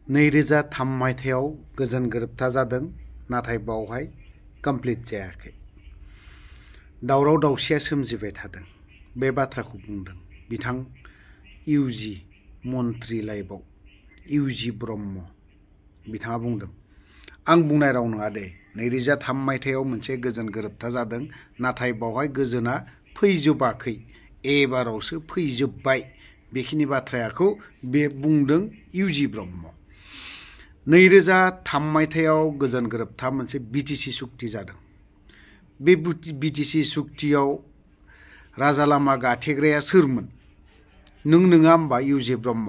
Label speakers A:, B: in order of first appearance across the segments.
A: 2003 मायथाइयाव गोजोन गोरोबथा जादों नाथाय बावहाय कमप्लिट जायाखै। दावराव दावसिया सोमजिबाय थादों। बे बाथ्राखौ बुंदों बिथां इउजि मन्त्रि लाइफआव इउजि ब्रह्म बिथाङा बुंदों। आं बुंनाय राव नङा दे। 2003 मायथाइयाव मोनसे गोजोन गोरोबथा जादों नाथाय बावहाय गोजोना फैजोबाखै, एबारावसो फैजोब्बाय। बेखिनि बाथ्राखौ बे बुंदों इउजि ब्रह्म। 2003 मायथाइयाव गोजोन गोरोबथा मोनसे बिटिसि सुक्ति जादों। बे बिटिसि सुक्तियाव राजा लामा गाथेग्राया सोरमोन? नों नङा होमबा इउजि ब्रह्म?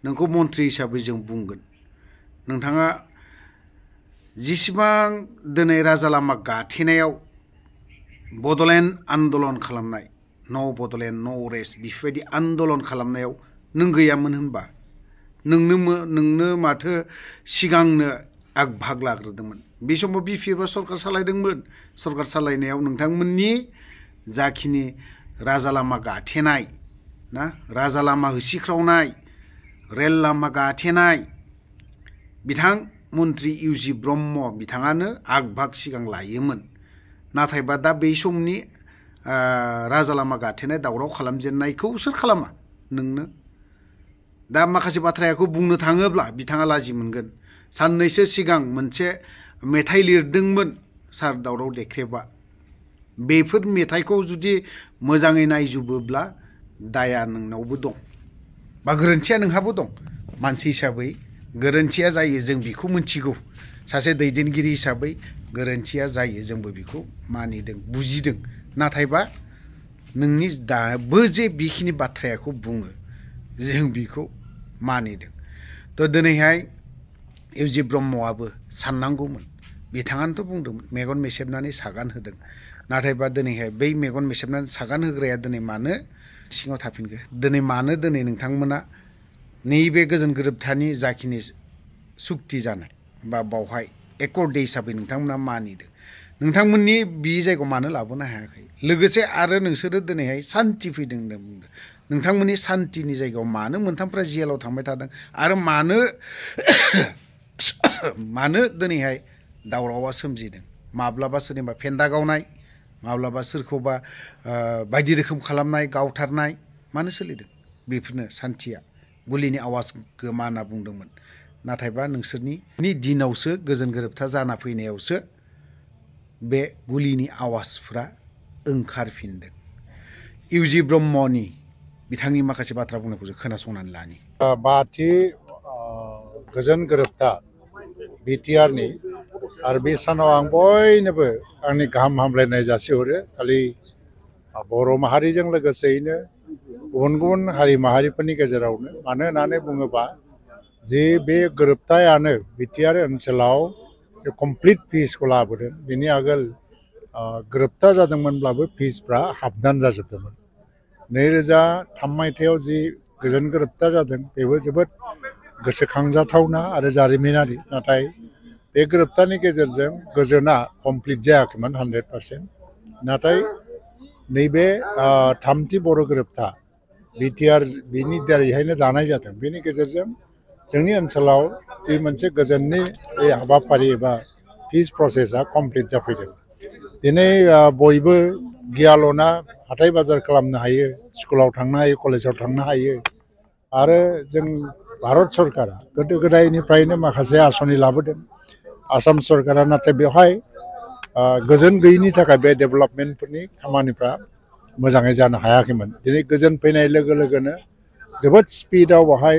A: नोंखौ मन्त्रि हिसाबै जों बुंगोन। नोंथाङा जिसिबां दिनै राजा लामा गाथेनायाव बड'लेण्ड आन्दलन खालामनाय, नो बड'लेण्ड नो रेस्ट बेफोरबायदि आन्दलन खालामनायाव नों गैयामोन होनबा? नोंनो माथो सिगांनो आग भाग लाग्रोदोंमोन। बे समाव बिपिएफआ सरकार सालायदोंमोन। सरकार सालायनायाव नोंथांमोननि जाखिनि राजा लामा गाथेनाय ना, राजा लामा होसिख्रावनाय, रेल लामा गाथेनाय, बिथां मन्त्रि इउजि ब्रह्म बिथाङानो आग भाग सिगां लायोमोन। नाथायबा दा बै समनि राजा लामा गाथेनाय दावराव खालामजेननायखौ सोर खालामा? नोंनो। दा माखासे बाथ्राखौ बुंनो थाङोब्ला बिथाङा लाजि मोनगोन। साननैसो सिगां मोनसे मेथाइ लिरदोंमोन सार दावराव देख्रेबा। बेफोर मेथाइखौ जुदि मोजाङै नायजुबोब्ला दाया नोंनावबो दं बा गोरोन्थिया नोंहाबो दं। मानसि हिसाबै गोरोन्थिया जायो, जों बेखौ मिथिगौ। सासे दैदेनगिरि हिसाबै गोरोन्थिया जायो, जोंबो बेखौ मानिदों, बुजिदों। नाथायबा नोंनि दाबो जे बेखिनि बाथ्राखौ बुङो, जों बेखौ मानिदों। थ' दिनैहाय इउजि ब्रह्मआबो साननांगौमोन। बिथाङानोथ' बुंदोंमोन मेगन मेसेबनानै सागान होदों। नाथायबा दिनैहाय बै मेगन मेसेबनानै सागान होग्राया दिनै मानो सिङाव थाफिनखो? दिनै मानो दिनै नोंथांमोना नैबे गोजोन गोरोबथानि जाखिनि सुक्ति जानाय बा बावहाय एकर्ड दे हिसाबै नोंथांमोना मानिदों, नोंथांमोननि बे जायगायाव मानो लाबोनो हायाखै? लोगोसे आरो नोंसोरो दिनैहाय सान्थि फैदों होनना बुंदों। नोंथांमोननि सान्थिनि जायगायाव मानो मोनथामफ्रा जेलाव थांबाय थादों आरो मानो दिनैहाय दावरावा सोमजिदों? माब्लाबा सोरनिबा फेन्दा गावनाय, माब्लाबा सोरखौबा बायदि रोखोम खालामनाय, गावथारनाय मानो सोलिदों? बेफोरनो सान्थिया। गुलिनि आवाज गोमा होनना बुंदोंमोन। नाथायबा नोंसोरनि दिनावसो गोजोन गोरोबथा जाना फैनायावसो बे गुलिनि आवाजफ्रा ओंखारफिनदों। इउजि ब्रह्मनि बिथांनि माखासे बाथ्रा बुंनायखौ जों खोनासंनानै लानि।
B: बाथि गोजोन गोरोबथा बिटिआरनि आरो बे सानाव आं बयनोबो आंनि गाहाम हामलायनाय जासिहरो। खालि बर' माहारिजों लोगोसेयैनो गुबुन गुबुन हारि माहारिफोरनि गेजेरावनो। मानो होननानै बुङोबा जे बे गोरोबथायानो बिटिआर ओनसोलाव कमप्लिट पिसखौ लाबोदों। बेनि आगोल गोरोबथा जादोंमोनब्लाबो पिसफ्रा हाबदान जाजोबदोंमोन। 2003 मायथाइयाव जि गोजोन गोरोबथा जादों बेबो जोबोद गोसोखांजाथावना आरो जारिमिनारि। नाथाय बे गोरोबथानि गेजेरजों गोजोना कमप्लिट जायाखैमोन 100%। नाथाय नैबे थामथि बर' गोरोबथा बिटिआर बिनि दारैहायनो दानाय जादों। बेनि गेजेरजों जोंनि ओनसोलाव जि मोनसे गोजोननि बे हाबाफारि एबा पिस प्रसेसा कमप्लिट जाफैदों। दिनै बयबो गियाल'ना हाथाय बाजार खालामनो हायो, स्कुलाव थांनो हायो, कलेजाव थांनो हायो। आरो जों भारत सरकारा गोदो गोदायनिफ्रायनो माखासे आसनि लाबोदों आसाम सरकारा। नाथाय बेवहाय गोजोन गैयिनि थाखाय बे डेभेलपमेन्टफोरनि खामानिफ्रा मोजाङै जानो हायाखैमोन। दिनै गोजोन फैनाय लोगो लोगोनो जोबोद स्पिडआव बेवहाय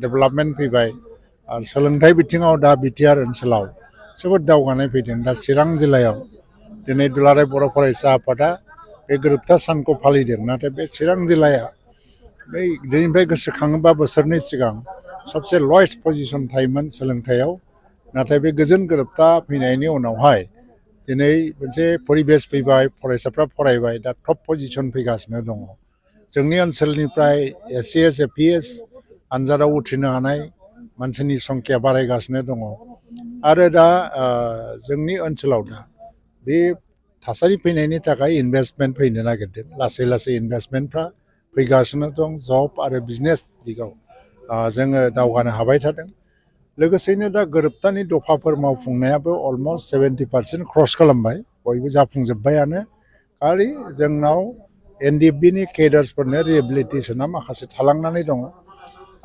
B: डेभेलपमेन्ट फैबाय। आरो सोलोंथाइ बिथिङाव दा बिटिआर ओनसोलाव जोबोद दावगानाय फैदों। दा चिरां जिल्लायाव दिनै दुलाराय बर' फरायसा आफादा बे गोरोबथा सानखौ फालिदों। नाथाय बे चिरां जिल्लाया बै दिनैनिफ्राय गोसोखाङोबा बोसोरनै सिगां सबसे लवेस्ट पजिसन थायोमोन सोलोंथाइयाव। नाथाय बे गोजोन गोरोबथा फैनायनि उनावहाय दिनै मोनसे परिबेस फैबाय, फरायसाफ्रा फरायबाय, दा टप पजिसन फैगासिनो दङ। जोंनि ओनसोलनिफ्राय एसिएस एपिएस आनजादाव उथ्रिनो हानाय मानसिनि संख्या बारायगासिनो दङ। आरो दा जोंनि ओनसोलाव दा बे थासारि फैनायनि थाखाय इनभेस्टमेन्ट फैनो नागिरदों। लासै लासै इनभेस्टमेन्टफ्रा फैगासिनो दं। जब आरो बिजनेस दिगाव जोङो दावगानो हाबाय थादों लोगोसेनो दा गोरोबथानि दफाफोर मावफुंनायाबो अलमस्ट 70% क्रस खालामबाय बयबो जाफुंजोब्बायानो खालि जोंनाव एनडिएफबिनि केडार्सफोरनो रिहेबिलिटेसना माखासे थालांनानै दङ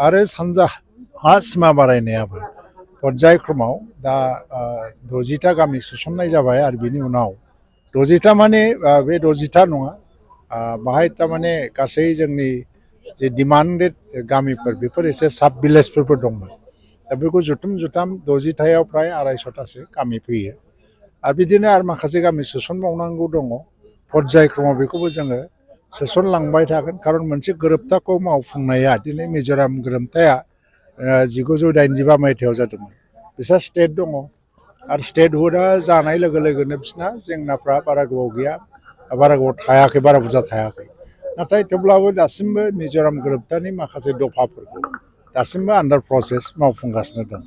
B: आरो सानजा हा सिमा बारायनायाबो पर्यायक्रमाव दा 60टा गामि सोसननाय जाबाय आरो बिनि उनाव 60टा माने बे 60टा नङा बाहाय थारमाने गासै जोंनि जे डिमान्डेड गामिफोर बेफोर एसे साब भिलेजफोरबो दंमोन दा बेखौ जुथुम जुथाम 60थायाव फ्राय 250टासो गामि फैयो आरो बिदिनो आरो माखासे गामि सोसनबावनांगौ दङ पर्यायक्रमाव बेखौबो जोङो सोसनलांबाय थागोन खारन मोनसे गोरोबथाखौ मावफुंनाया दिनै मिज'राम गोरोबथाया 1985 मायथाइयाव जादोंमोन बिसोर स्टेट दङ आरो स्टेटहुडआ जानाय लोगो लोगोनो बिसोरना जेंनाफ्रा बारा गोबाव गैया बारा गोबाव थायाखै बारा बुरजा थायाखै नाथाय थेवब्लाबो दासिमबो मिज'राम गोरोबथानि माखासे दफाफोरखौ दासिमबो आन्डार प्रसेस मावफुंगासिनो दं